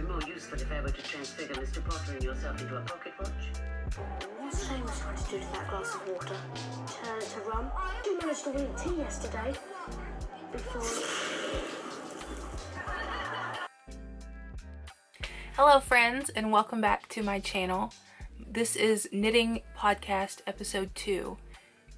be more useful if I were to transfigure Mr. Potter and yourself into a pocket watch. What Shane was trying to do to that glass of water? Turn it to rum? You managed to win tea yesterday. Hello friends, and welcome back to my channel. This is Knitting Podcast Episode 2.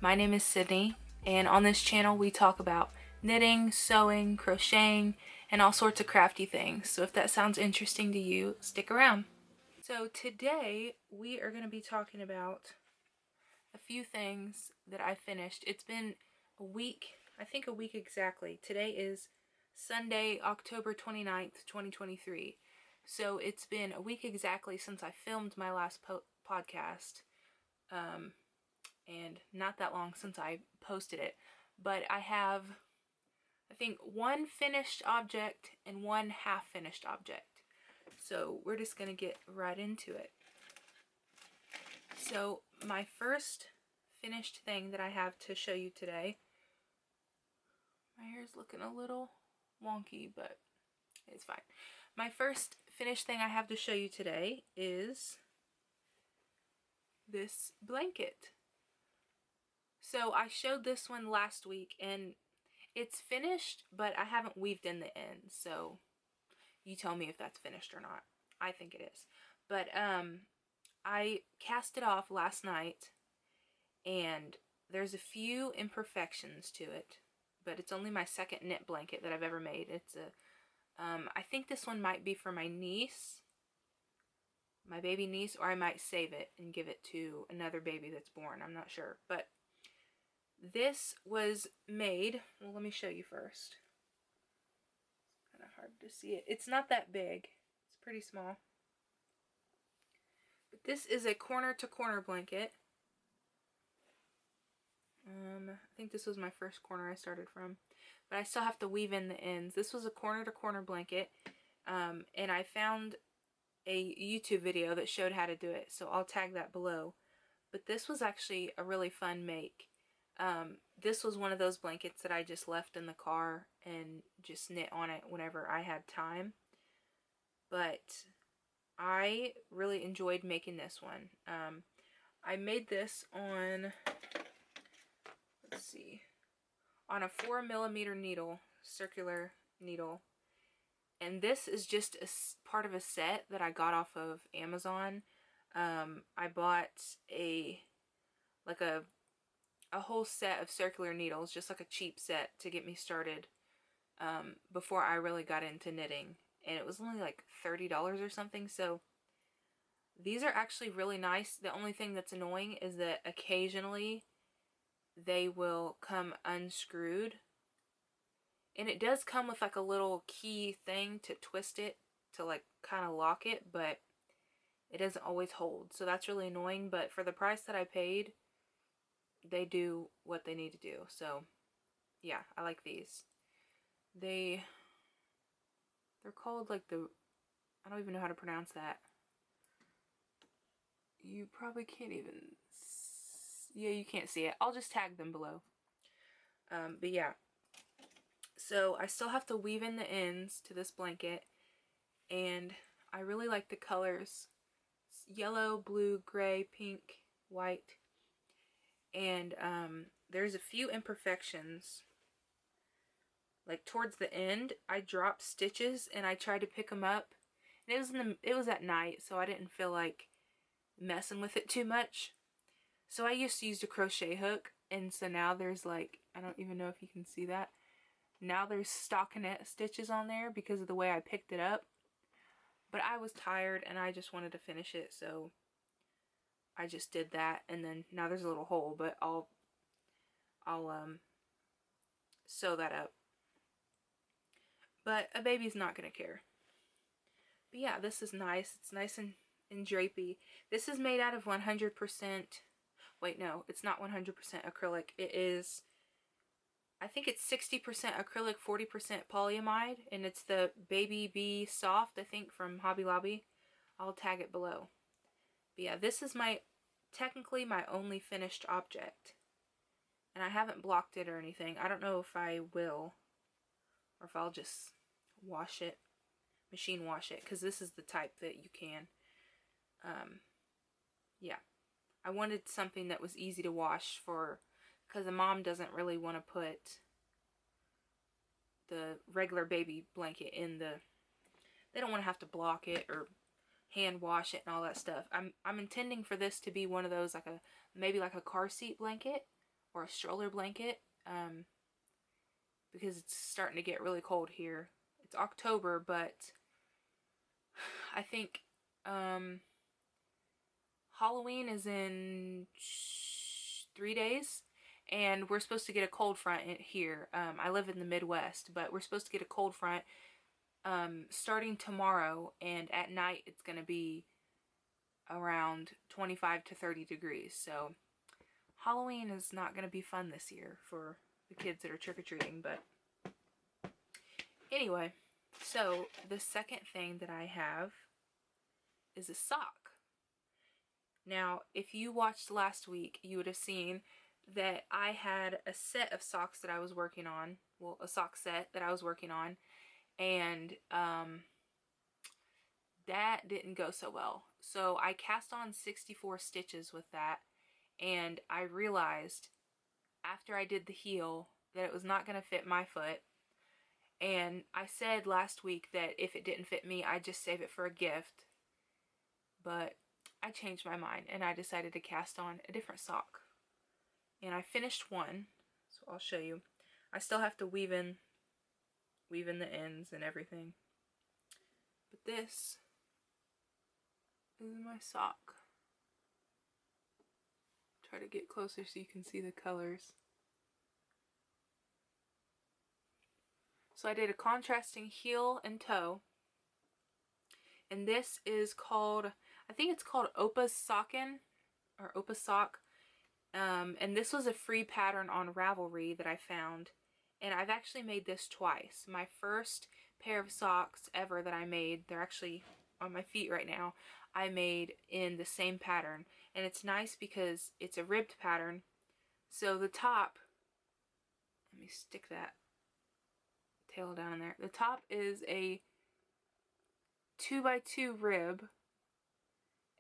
My name is Sydney, and on this channel we talk about knitting, sewing, crocheting, and all sorts of crafty things. So if that sounds interesting to you, stick around. So today we are going to be talking about a few things that I finished. It's been a week, I think a week exactly. Today is Sunday, October 29th, 2023. So it's been a week exactly since I filmed my last podcast, and not that long since I posted it. But I have, I think, one finished object and one half finished object. So we're just going to get right into it. So my first finished thing that I have to show you today, my hair's looking a little wonky, but it's fine. My first finished thing I have to show you today is this blanket. So I showed this one last week and it's finished, but I haven't weaved in the ends. So you tell me if that's finished or not. I think it is. But I cast it off last night and there's a few imperfections to it, but it's only my second knit blanket that I've ever made. It's a I think this one might be for my niece, my baby niece, or I might save it and give it to another baby that's born. I'm not sure. But this was made, well, let me show you first. It's kind of hard to see it. It's not that big. It's pretty small. But this is a corner-to-corner blanket. I think this was my first corner I started from. But I still have to weave in the ends. This was a corner-to-corner blanket, and I found a YouTube video that showed how to do it, so I'll tag that below. But this was actually a really fun make. This was one of those blankets that I just left in the car and just knit on it whenever I had time. But I really enjoyed making this one. I made this on, let's see, on a 4mm needle, circular needle, and this is just a part of a set that I got off of Amazon. I bought a whole set of circular needles, just like a cheap set to get me started, before I really got into knitting, and it was only like $30 or something. So these are actually really nice. The only thing that's annoying is that occasionally they will come unscrewed, and it does come with like a little key thing to twist it to like kind of lock it, but it doesn't always hold, so that's really annoying. But for the price that I paid, they do what they need to do. So yeah, I like these. They're called like I don't even know how to pronounce that. You probably can't even, yeah, you can't see it. I'll just tag them below. But yeah, so I still have to weave in the ends to this blanket, and I really like the colors. It's yellow, blue, gray, pink, white, and there's a few imperfections. Like towards the end, I dropped stitches and I tried to pick them up, and it was at night, so I didn't feel like messing with it too much. So I used to use a crochet hook, and so now there's like, I don't even know if you can see that. Now there's stockinette stitches on there because of the way I picked it up. But I was tired and I just wanted to finish it, so I just did that. And then now there's a little hole, but I'll sew that up. But a baby's not gonna care. But yeah, this is nice. It's nice and drapey. This is made out of 100%, wait, no, it's not 100% acrylic. It is, I think it's 60% acrylic, 40% polyamide, and it's the Baby Bee Soft, I think, from Hobby Lobby. I'll tag it below. But yeah, this is technically my only finished object. And I haven't blocked it or anything. I don't know if I will, or if I'll just wash it machine wash it, because this is the type that you can. Yeah, I wanted something that was easy to wash because a mom doesn't really want to put the regular baby blanket in they don't want to have to block it or hand wash it and all that stuff. I'm intending for this to be one of those, maybe like a car seat blanket or a stroller blanket, because it's starting to get really cold here. It's October, but I think Halloween is in 3 days, and we're supposed to get a cold front here. I live in the Midwest, but we're supposed to get a cold front starting tomorrow, and at night it's going to be around 25 to 30 degrees. So Halloween is not going to be fun this year for the kids that are trick-or-treating. But anyway, so the second thing that I have is a sock. Now, if you watched last week, you would have seen that I had a set of socks that I was working on. Well, a sock set that I was working on. And that didn't go so well. So I cast on 64 stitches with that. And I realized after I did the heel that it was not going to fit my foot. And I said last week that if it didn't fit me, I'd just save it for a gift. But I changed my mind and I decided to cast on a different sock. And I finished one, so I'll show you. I still have to weave in the ends and everything. But this is my sock. Try to get closer so you can see the colors. So I did a contrasting heel and toe. And this is called, I think it's called Opa Sokken, or Opa Sock. And this was a free pattern on Ravelry that I found. And I've actually made this twice. My first pair of socks ever that I made, they're actually on my feet right now, I made in the same pattern. And it's nice because it's a ribbed pattern. So the top, let me stick that tail down in there. The top is a 2x2 rib,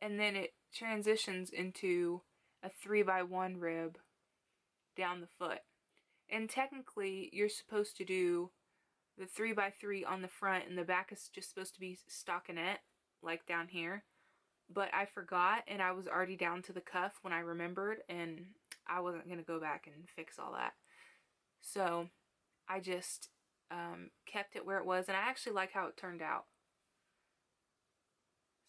and then it transitions into a 3x1 rib down the foot. And technically you're supposed to do the 3x3 on the front, and the back is just supposed to be stockinette, like down here. But I forgot, and I was already down to the cuff when I remembered, and I wasn't going to go back and fix all that. So I just kept it where it was, and I actually like how it turned out.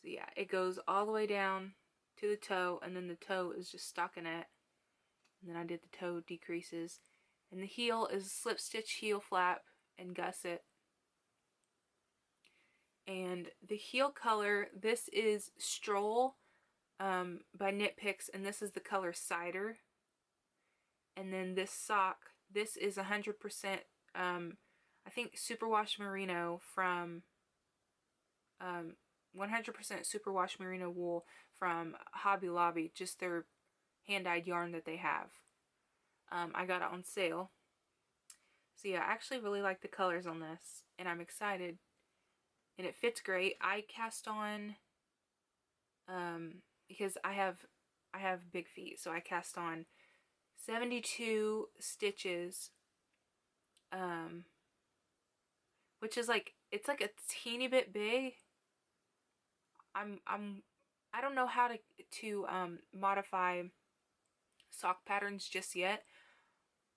So yeah, it goes all the way down to the toe, and then the toe is just stockinette. And then I did the toe decreases. And the heel is slip stitch heel flap and gusset. And the heel color, this is Stroll by Knit Picks, and this is the color Cider. And then this sock, this is 100%, I think, superwash merino from 100% superwash merino wool from Hobby Lobby, just their hand-dyed yarn that they have. I got it on sale. So yeah, I actually really like the colors on this, and I'm excited. And it fits great. I cast on, because I have big feet, so I cast on 72 stitches, which is like, it's like a teeny bit big. I don't know how to modify sock patterns just yet,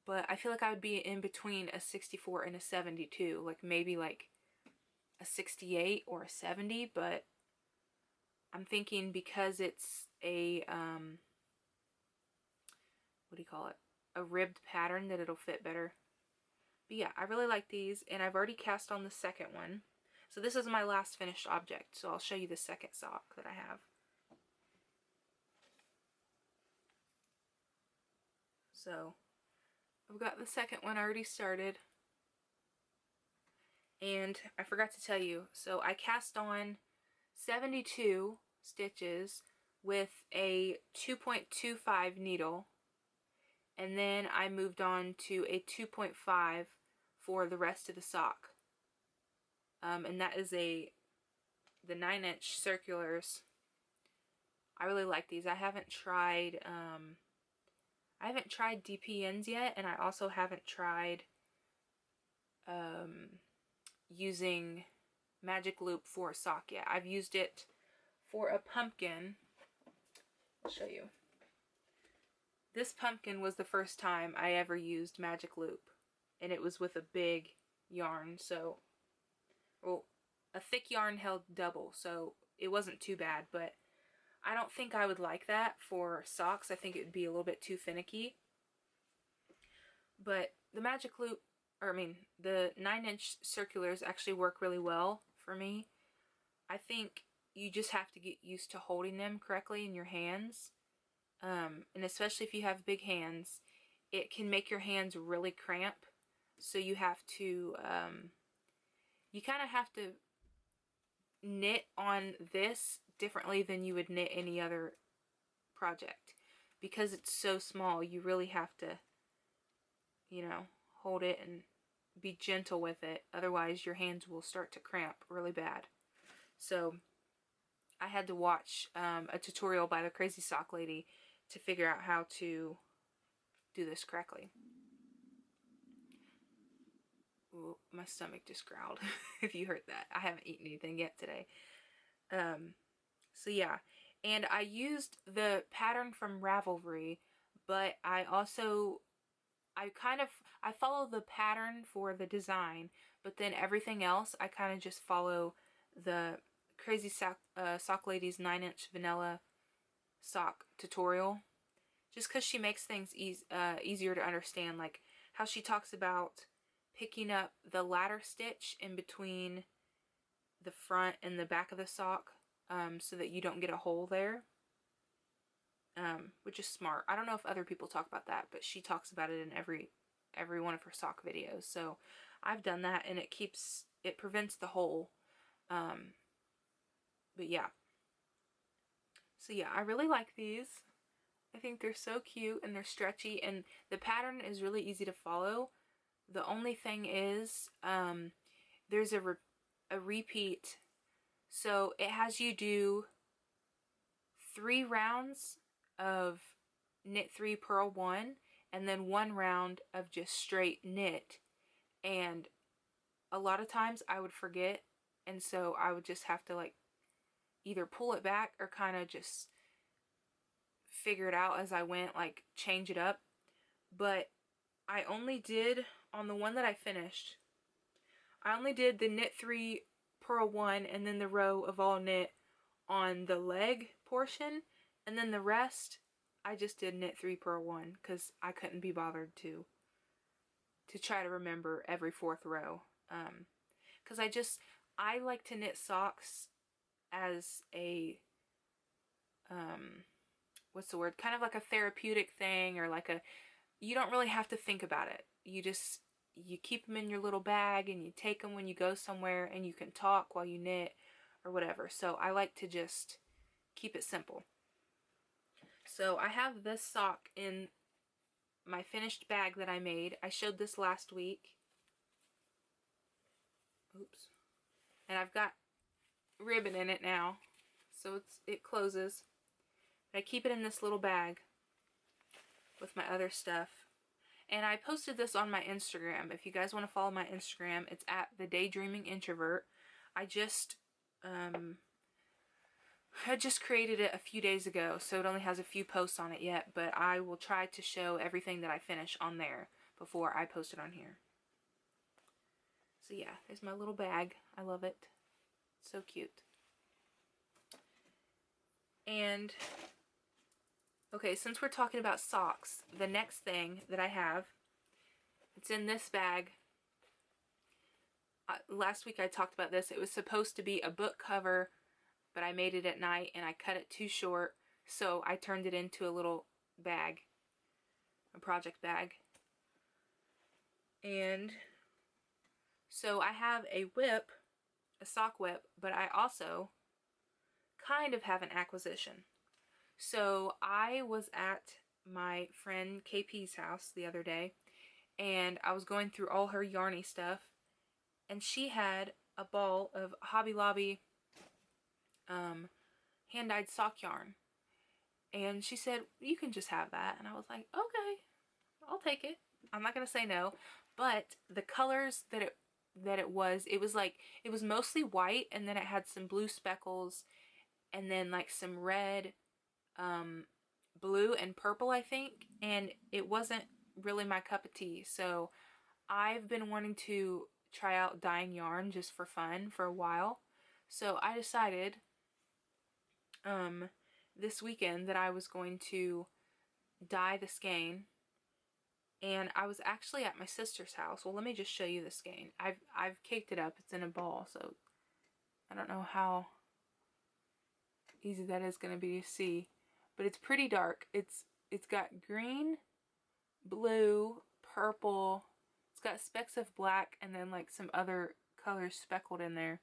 but I feel like I would be in between a 64 and a 72, like maybe like a 68 or a 70, but I'm thinking because it's a what do you call it, a ribbed pattern, that it'll fit better. But yeah, I really like these, and I've already cast on the second one. So this is my last finished object, so I'll show you the second sock that I have. So I've got the second one already started. And I forgot to tell you, so I cast on 72 stitches with a 2.25 needle, and then I moved on to a 2.5 for the rest of the sock. And that is a the 9-inch circulars. I really like these. I haven't tried DPNs yet, and I also haven't tried using Magic Loop for a sock yet. I've used it for a pumpkin. I'll show you. This pumpkin was the first time I ever used Magic Loop, and it was with a big yarn, so, well, a thick yarn held double, so it wasn't too bad, but I don't think I would like that for socks. I think it would be a little bit too finicky. But the Magic Loop, the 9-inch circulars actually work really well for me. I think you just have to get used to holding them correctly in your hands. And especially if you have big hands, it can make your hands really cramp. So you have to, you kind of have to knit on this differently than you would knit any other project. Because it's so small, you really have to, you know, hold it and be gentle with it. Otherwise, your hands will start to cramp really bad. So I had to watch a tutorial by the Crazy Sock Lady to figure out how to do this correctly. Ooh, my stomach just growled, if you heard that. I haven't eaten anything yet today. So yeah, and I used the pattern from Ravelry, but I also, I follow the pattern for the design, but then everything else, I kind of just follow the Crazy Sock Lady's 9-inch vanilla sock tutorial, just because she makes things easier to understand, like how she talks about picking up the ladder stitch in between the front and the back of the sock, so that you don't get a hole there, which is smart. I don't know if other people talk about that, but she talks about it in every one of her sock videos. So I've done that, and it prevents the hole. But yeah. So yeah, I really like these. I think they're so cute, and they're stretchy, and the pattern is really easy to follow. The only thing is, there's a repeat. So it has you do 3 rounds of knit 3, purl 1, and then 1 round of just straight knit. And a lot of times I would forget, and so I would just have to like either pull it back or kind of just figure it out as I went, like change it up. But I only did, on the one that I finished, I only did the knit 3, purl 1, and then the row of all knit on the leg portion, and then the rest I just did knit 3, purl 1, because I couldn't be bothered to try to remember every 4th row, because I like to knit socks as a what's the word, kind of like a therapeutic thing, or like you don't really have to think about it. You keep them in your little bag, and you take them when you go somewhere, and you can talk while you knit or whatever. So I like to just keep it simple. So I have this sock in my finished bag that I made. I showed this last week. Oops. And I've got ribbon in it now, so it closes. But I keep it in this little bag with my other stuff. And I posted this on my Instagram. If you guys want to follow my Instagram, it's at The Daydreaming Introvert. I just created it a few days ago, so it only has a few posts on it yet, but I will try to show everything that I finish on there before I post it on here. So yeah, there's my little bag. I love it. So cute. And okay, since we're talking about socks, the next thing that I have, it's in this bag. Last week I talked about this. It was supposed to be a book cover, but I made it at night and I cut it too short, so I turned it into a little bag, a project bag. And so I have a whip, a sock whip, but I also kind of have an acquisition. So I was at my friend KP's house the other day, and I was going through all her yarny stuff, and she had a ball of Hobby Lobby hand-dyed sock yarn. And she said, you can just have that. And I was like, okay, I'll take it. I'm not gonna say no. But the colors that it was mostly white, and then it had some blue speckles, and then like some red, blue and purple, I think. And it wasn't really my cup of tea. So I've been wanting to try out dyeing yarn just for fun for a while. So I decided this weekend that I was going to dye the skein. And I was actually at my sister's house. Well, let me just show you the skein. I've caked it up. It's in a ball, so I don't know how easy that is going to be to see, but it's pretty dark. It's got green, blue, purple. It's got specks of black and then like some other colors speckled in there.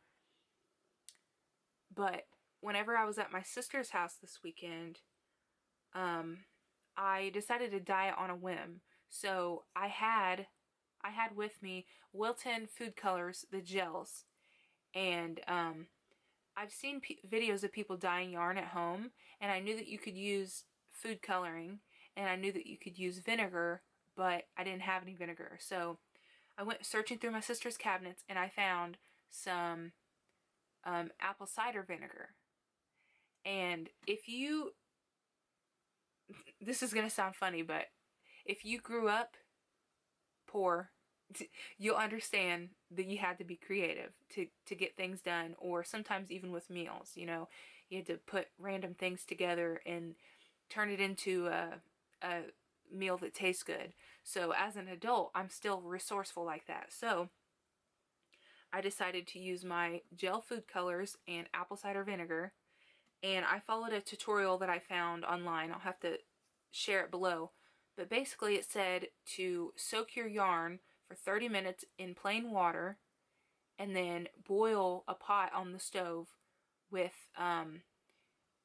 But whenever I was at my sister's house this weekend, I decided to dye it on a whim. So I had with me Wilton Food Colors, the gels, and I've seen videos of people dyeing yarn at home, and I knew that you could use food coloring, and I knew that you could use vinegar, but I didn't have any vinegar. So I went searching through my sister's cabinets, and I found some apple cider vinegar. And if you, this is going to sound funny, but if you grew up poor, you'll understand that you had to be creative to get things done, or sometimes even with meals, you know, you had to put random things together and turn it into a meal that tastes good. So as an adult, I'm still resourceful like that. So I decided to use my gel food colors and apple cider vinegar, and I followed a tutorial that I found online. I'll have to share it below. But basically it said to soak your yarn for 30 minutes in plain water, and then boil a pot on the stove with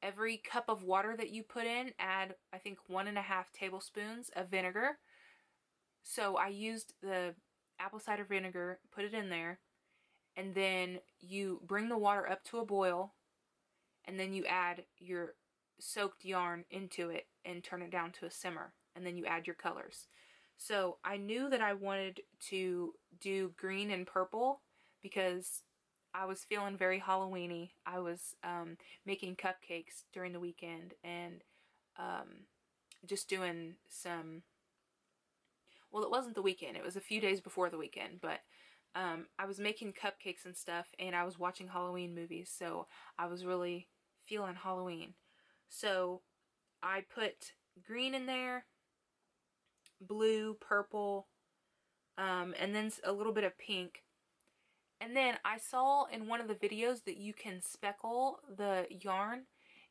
every cup of water that you put in, add I think 1.5 tablespoons of vinegar. So I used the apple cider vinegar, put it in there, and then you bring the water up to a boil, and then you add your soaked yarn into it and turn it down to a simmer, and then you add your colors. So I knew that I wanted to do green and purple because I was feeling very Halloween-y. I was making cupcakes during the weekend, and just doing some, well, it wasn't the weekend, it was a few days before the weekend, but I was making cupcakes and stuff, and I was watching Halloween movies, so I was really feeling Halloween. So I put green in there, blue, purple, and then a little bit of pink. And then I saw in one of the videos that you can speckle the yarn.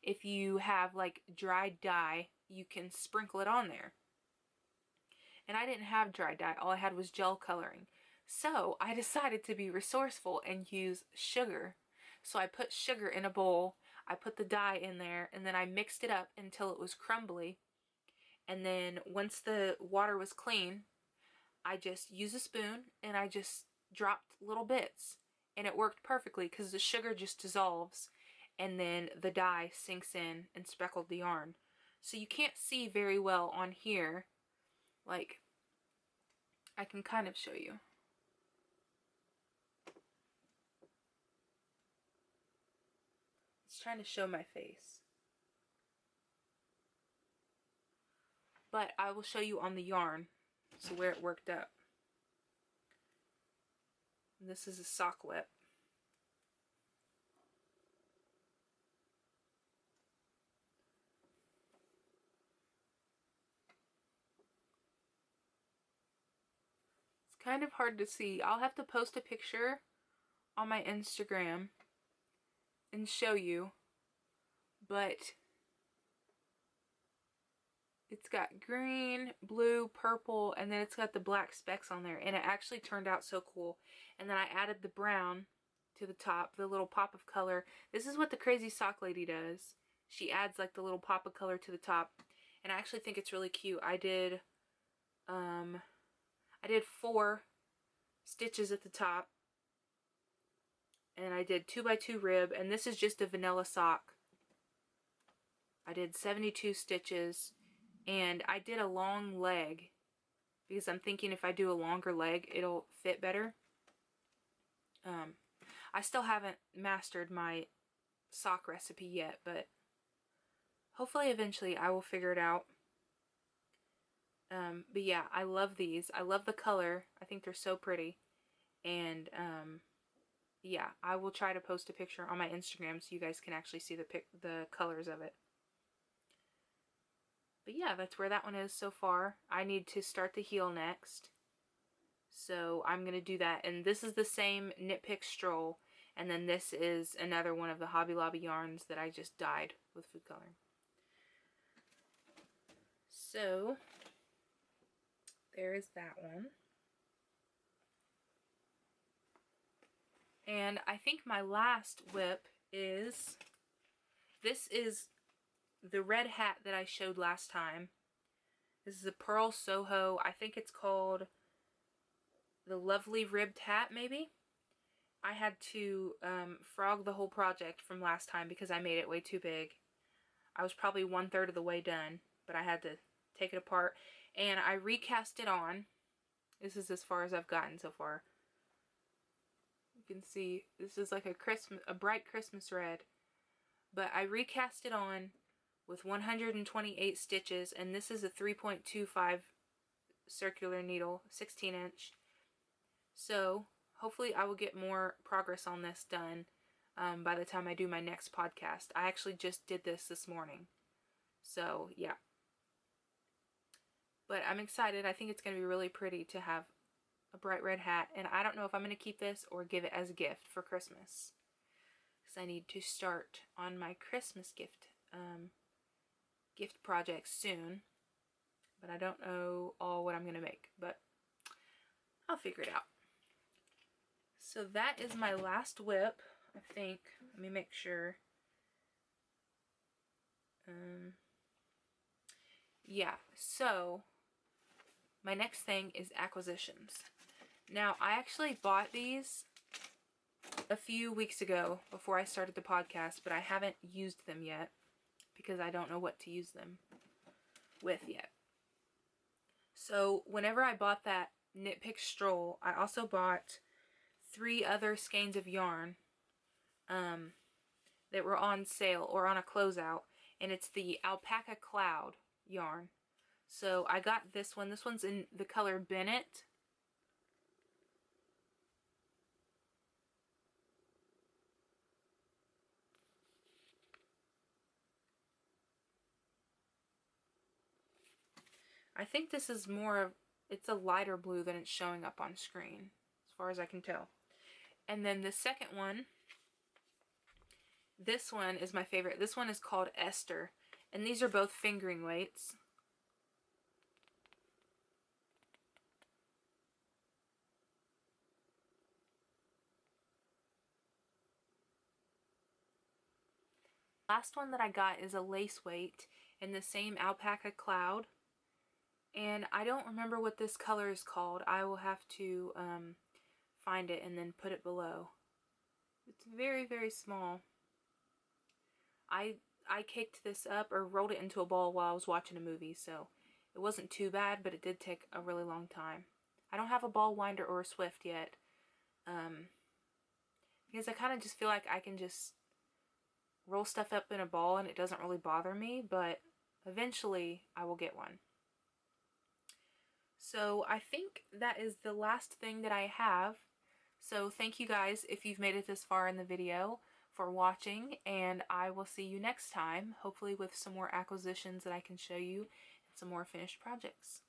If you have like dried dye, you can sprinkle it on there. And I didn't have dried dye, all I had was gel coloring. So I decided to be resourceful and use sugar. So I put sugar in a bowl, I put the dye in there, and then I mixed it up until it was crumbly. And then once the water was clean, I just used a spoon and I just dropped little bits, and it worked perfectly because the sugar just dissolves and then the dye sinks in and speckled the yarn. So you can't see very well on here. Like, I can kind of show you. It's trying to show my face. But I will show you on the yarn, so where it worked up. And this is a sock whip. It's kind of hard to see. I'll have to post a picture on my Instagram and show you, but it's got green, blue, purple, and then it's got the black specks on there, and it actually turned out so cool. And then I added the brown to the top, the little pop of color. This is what the crazy sock lady does. She adds like the little pop of color to the top, and I actually think it's really cute. I did 4 stitches at the top, and I did 2x2 rib, and this is just a vanilla sock. I did 72 stitches, and I did a long leg because I'm thinking if I do a longer leg, it'll fit better. I still haven't mastered my sock recipe yet, but hopefully eventually I will figure it out. But yeah, I love these. I love the color. I think they're so pretty. And yeah, I will try to post a picture on my Instagram so you guys can actually see the colors of it. But yeah, that's where that one is so far. I need to start the heel next. So I'm going to do that. And this is the same Knit Pick Stroll. And then this is another one of the Hobby Lobby yarns that I just dyed with food coloring. So there is that one. And I think my last whip is, this is the red hat that I showed last time. This is a Pearl Soho. I think it's called the Lovely Ribbed Hat, maybe? I had to frog the whole project from last time because I made it way too big. I was probably 1/3 of the way done, but I had to take it apart. And I recast it on. This is as far as I've gotten so far. You can see this is like a bright Christmas red. But I recast it on with 128 stitches, and this is a 3.25 circular needle, 16-inch. So hopefully I will get more progress on this done by the time I do my next podcast. I actually just did this morning. So yeah. But I'm excited. I think it's going to be really pretty to have a bright red hat. And I don't know if I'm going to keep this or give it as a gift for Christmas. Because I need to start on my Christmas gift project soon. But I don't know all what I'm going to make. But I'll figure it out. So that is my last whip, I think. Let me make sure. Yeah, so my next thing is acquisitions. Now, I actually bought these a few weeks ago before I started the podcast, but I haven't used them yet because I don't know what to use them with yet. So whenever I bought that Knit Pick Stroll, I also bought 3 other skeins of yarn that were on sale or on a closeout, and it's the Alpaca Cloud yarn. So I got this one. This one's in the color Bennett. I think this is more of, it's a lighter blue than it's showing up on screen, as far as I can tell. And then the second one, this one is my favorite. This one is called Esther, and these are both fingering weights. Last one that I got is a lace weight in the same Alpaca Cloud. And I don't remember what this color is called. I will have to find it and then put it below. It's very, very small. I caked this up or rolled it into a ball while I was watching a movie, so it wasn't too bad, but it did take a really long time. I don't have a ball winder or a Swift yet, because I kind of just feel like I can just roll stuff up in a ball and it doesn't really bother me, but eventually I will get one. So I think that is the last thing that I have. So thank you guys, if you've made it this far in the video, for watching, and I will see you next time, hopefully with some more acquisitions that I can show you and some more finished projects.